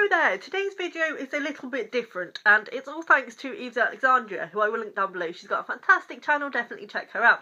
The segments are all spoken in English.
Hello there, today's video is a little bit different and it's all thanks to Alexandria, who I will link down below. She's got a fantastic channel, definitely check her out.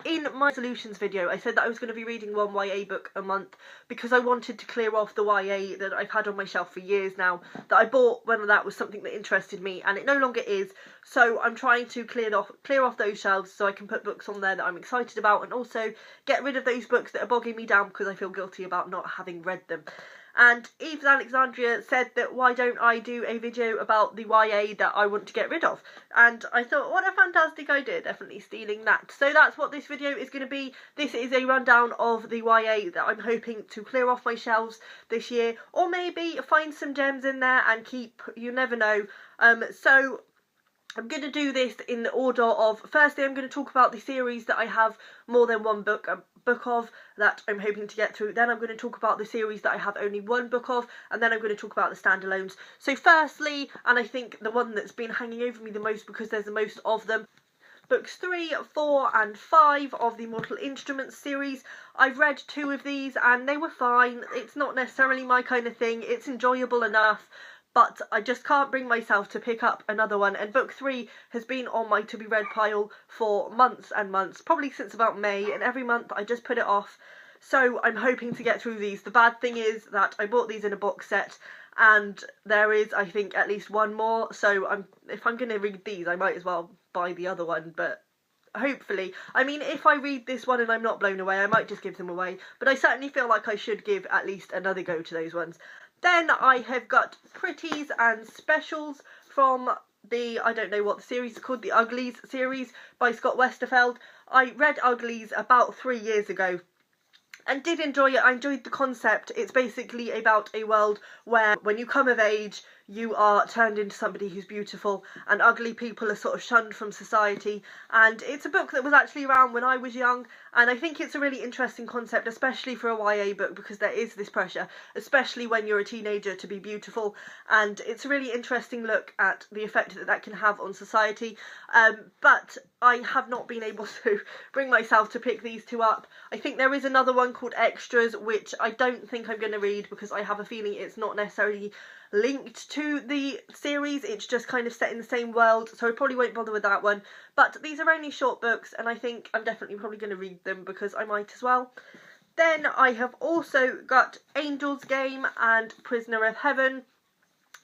In my solutions video I said that I was going to be reading one YA book a month because I wanted to clear off the YA that I've had on my shelf for years now, that I bought when that was something that interested me and it no longer is, so I'm trying to clear off those shelves so I can put books on there that I'm excited about and also get rid of those books that are bogging me down because I feel guilty about not having read them. And Alexandria said that why don't I do a video about the YA that I want to get rid of, and I thought what a fantastic idea, definitely stealing that. So that's what this video is going to be. This is a rundown of the YA that I'm hoping to clear off my shelves this year, or maybe find some gems in there and keep, you never know. So I'm going to do this in the order of, firstly I'm going to talk about the series that I have more than one book of that I'm hoping to get through. Then I'm going to talk about the series that I have only one book of, and then I'm going to talk about the standalones. So firstly, and I think the one that's been hanging over me the most because there's the most of them, books 3, 4 and 5 of the Mortal Instruments series. I've read 2 of these and they were fine. It's not necessarily my kind of thing, it's enjoyable enough, but I just can't bring myself to pick up another one, and book 3 has been on my to be read pile for months and months, probably since about May, and every month I just put it off. So I'm hoping to get through these. The bad thing is that I bought these in a box set and there is, I think, at least one more, so if I'm going to read these I might as well buy the other one, but hopefully, I mean, if I read this one and I'm not blown away I might just give them away, but I certainly feel like I should give at least another go to those ones. Then I have got Pretties and Specials from the, I don't know what the series is called, the Uglies series by Scott Westerfeld. I read Uglies about 3 years ago and did enjoy it. I enjoyed the concept. It's basically about a world where when you come of age you are turned into somebody who's beautiful and ugly people are sort of shunned from society, and it's a book that was actually around when I was young, and I think it's a really interesting concept, especially for a YA book, because there is this pressure, especially when you're a teenager, to be beautiful, and it's a really interesting look at the effect that that can have on society. But I have not been able to bring myself to pick these 2 up. I think there is another one called Extras, which I don't think I'm going to read because I have a feeling it's not necessarily linked to the series, it's just kind of set in the same world, so I probably won't bother with that one. But these are only short books and I think I'm definitely probably going to read them because I might as well. Then I have also got Angel's Game and Prisoner of Heaven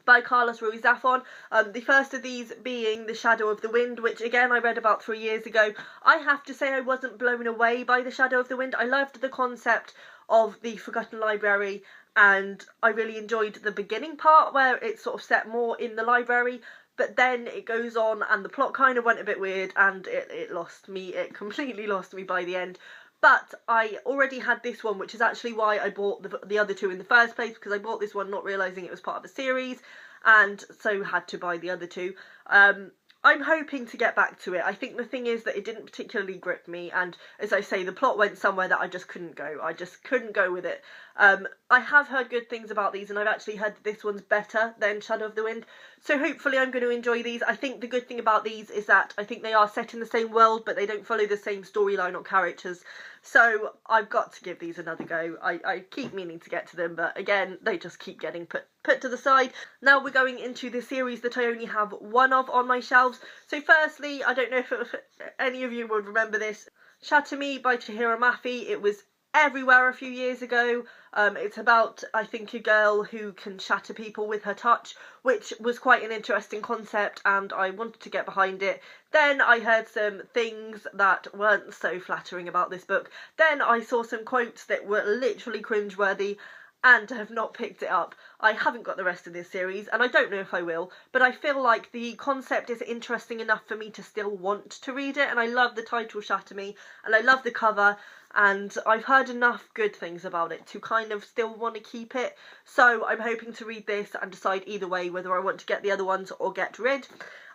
by Carlos Ruiz Zafón. The first of these being The Shadow of the Wind, which again I read about 3 years ago. I have to say I wasn't blown away by The Shadow of the Wind. I loved the concept of the Forgotten Library and I really enjoyed the beginning part where it's sort of set more in the library, but then it goes on and the plot kind of went a bit weird and it lost me. It completely lost me by the end. But I already had this one, which is actually why I bought the other 2 in the first place, because I bought this one not realising it was part of a series, and so had to buy the other 2. I'm hoping to get back to it. I think the thing is that it didn't particularly grip me, and as I say, the plot went somewhere that I just couldn't go. I just couldn't go with it. I have heard good things about these, and I've actually heard that this one's better than Shadow of the Wind, so hopefully I'm going to enjoy these. I think the good thing about these is that I think they are set in the same world, but they don't follow the same storyline or characters, so I've got to give these another go. I keep meaning to get to them, but again, they just keep getting put to the side. Now we're going into the series that I only have one of on my shelves. So firstly, I don't know if any of you would remember this, Shatter Me by Chihiro Mafi. It was everywhere a few years ago. It's about, I think, a girl who can shatter people with her touch, which was quite an interesting concept and I wanted to get behind it. Then I heard some things that weren't so flattering about this book. Then I saw some quotes that were literally cringeworthy and have not picked it up. I haven't got the rest of this series and I don't know if I will, but I feel like the concept is interesting enough for me to still want to read it, and I love the title Shatter Me and I love the cover, and I've heard enough good things about it to kind of still want to keep it, so I'm hoping to read this and decide either way whether I want to get the other ones or get rid.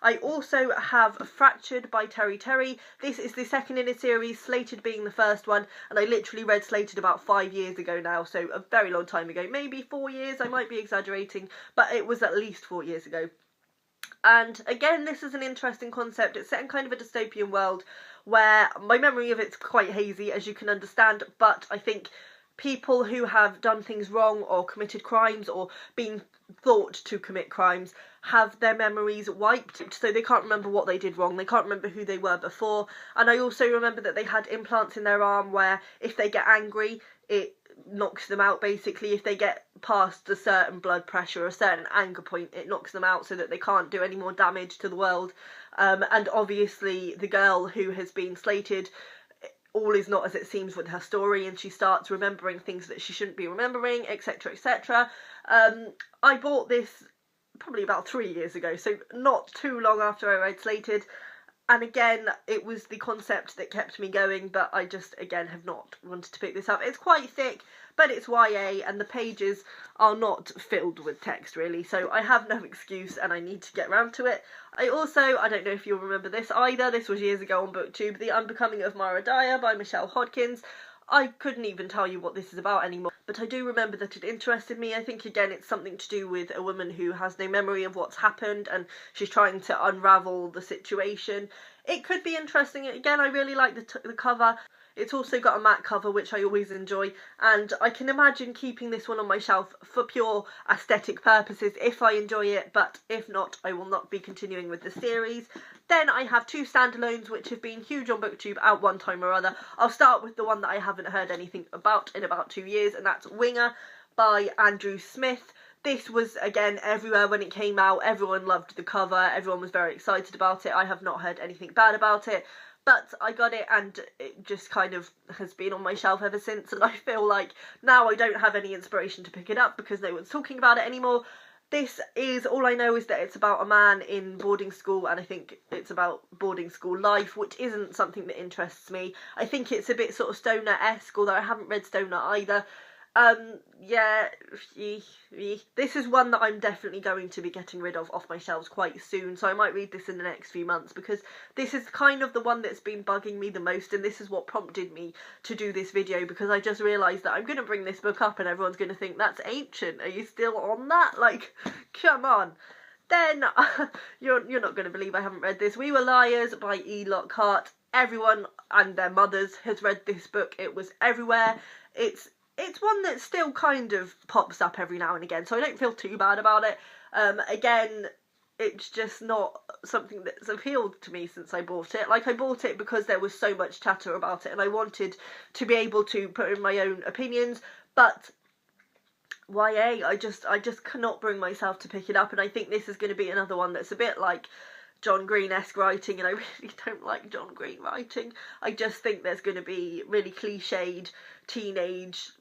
I also have Fractured by Terry Terry. This is the second in a series, Slated being the first one, and I literally read Slated about 5 years ago now, so a very long time ago, maybe 4 years, I might be exaggerating, but it was at least 4 years ago. And again, this is an interesting concept. It's set in kind of a dystopian world where my memory of it's quite hazy, as you can understand, but I think people who have done things wrong or committed crimes or been thought to commit crimes have their memories wiped, so they can't remember what they did wrong, they can't remember who they were before. And I also remember that they had implants in their arm where if they get angry, it knocks them out basically. If they get past a certain blood pressure or a certain anger point, it knocks them out so that they can't do any more damage to the world. And obviously the girl who has been slated, all is not as it seems with her story, and she starts remembering things that she shouldn't be remembering, etc, etc. I bought this probably about 3 years ago, so not too long after I read Slated, and again it was the concept that kept me going, but I just again have not wanted to pick this up. It's quite thick, but it's YA and the pages are not filled with text really, so I have no excuse and I need to get round to it. I don't know if you'll remember this either, this was years ago on BookTube, The Unbecoming of Mara Dyer by Michelle Hodkins. I couldn't even tell you what this is about anymore, but I do remember that it interested me. I think again it's something to do with a woman who has no memory of what's happened and she's trying to unravel the situation. It could be interesting. Again, I really like the cover. It's also got a matte cover, which I always enjoy, and I can imagine keeping this one on my shelf for pure aesthetic purposes if I enjoy it, but if not, I will not be continuing with the series. Then I have two standalones which have been huge on BookTube at one time or other. I'll start with the one that I haven't heard anything about in about 2 years, and that's Winger by Andrew Smith. This was, again, everywhere when it came out. Everyone loved the cover, everyone was very excited about it. I have not heard anything bad about it. But I got it and it just kind of has been on my shelf ever since, and I feel like now I don't have any inspiration to pick it up because no one's talking about it anymore. This is, all I know is that it's about a man in boarding school, and I think it's about boarding school life, which isn't something that interests me. I think it's a bit sort of stoner-esque, although I haven't read stoner either. Yeah, this is one that I'm definitely going to be getting rid of off my shelves quite soon, so I might read this in the next few months, because this is kind of the one that's been bugging me the most, and this is what prompted me to do this video, because I just realised that I'm going to bring this book up and everyone's going to think, that's ancient, are you still on that? Like, come on. Then, you're not going to believe I haven't read this. We Were Liars by E. Lockhart. Everyone and their mothers has read this book. It was everywhere. It's one that still kind of pops up every now and again, so I don't feel too bad about it. Again, it's just not something that's appealed to me since I bought it. Like, I bought it because there was so much chatter about it and I wanted to be able to put in my own opinions, but YA, I just cannot bring myself to pick it up, and I think this is going to be another one that's a bit like John Green-esque writing, and I really don't like John Green writing. I just think there's going to be really cliched teenage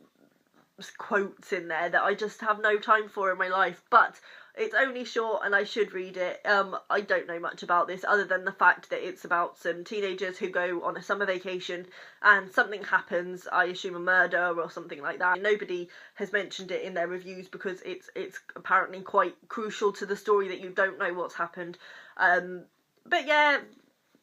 quotes in there that I just have no time for in my life, but it's only short and I should read it. I don't know much about this other than the fact that it's about some teenagers who go on a summer vacation and something happens, I assume a murder or something like that. Nobody has mentioned it in their reviews because it's apparently quite crucial to the story that you don't know what's happened. But yeah,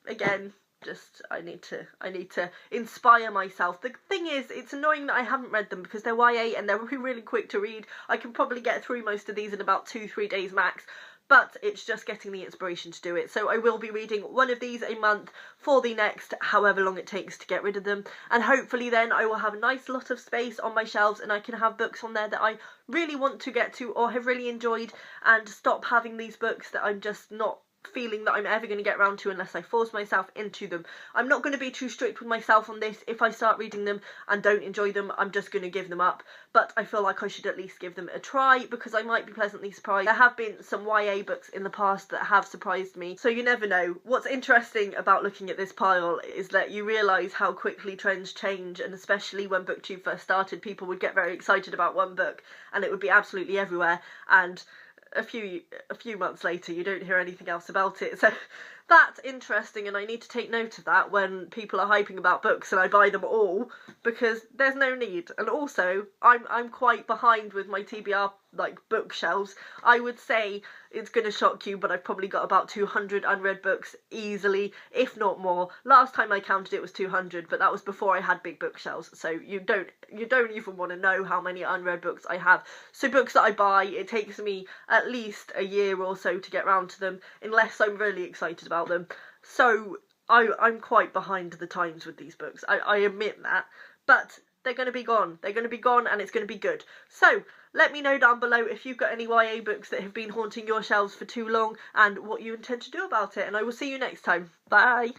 again, just I need to inspire myself. The thing is, it's annoying that I haven't read them because they're YA and they're really quick to read. I can probably get through most of these in about 2-3 days max, but it's just getting the inspiration to do it. So I will be reading one of these a month for the next however long it takes to get rid of them, and hopefully then I will have a nice lot of space on my shelves and I can have books on there that I really want to get to or have really enjoyed, and stop having these books that I'm just not feeling that I'm ever going to get round to unless I force myself into them. I'm not going to be too strict with myself on this. If I start reading them and don't enjoy them, I'm just going to give them up, but I feel like I should at least give them a try because I might be pleasantly surprised. There have been some YA books in the past that have surprised me, so you never know. What's interesting about looking at this pile is that you realise how quickly trends change, and especially when BookTube first started, people would get very excited about one book and it would be absolutely everywhere, and a few months later you don't hear anything else about it. So that's interesting, and I need to take note of that when people are hyping about books and I buy them all, because there's no need. And also I'm quite behind with my TBR like bookshelves. I would say it's going to shock you, but I've probably got about 200 unread books easily, if not more. Last time I counted it was 200, but that was before I had big bookshelves, so you don't even want to know how many unread books I have. So books that I buy, it takes me at least a year or so to get round to them, unless I'm really excited about them. So I'm quite behind the times with these books, I admit that, but they're going to be gone. They're going to be gone, and it's going to be good. So let me know down below if you've got any YA books that have been haunting your shelves for too long and what you intend to do about it. And I will see you next time. Bye.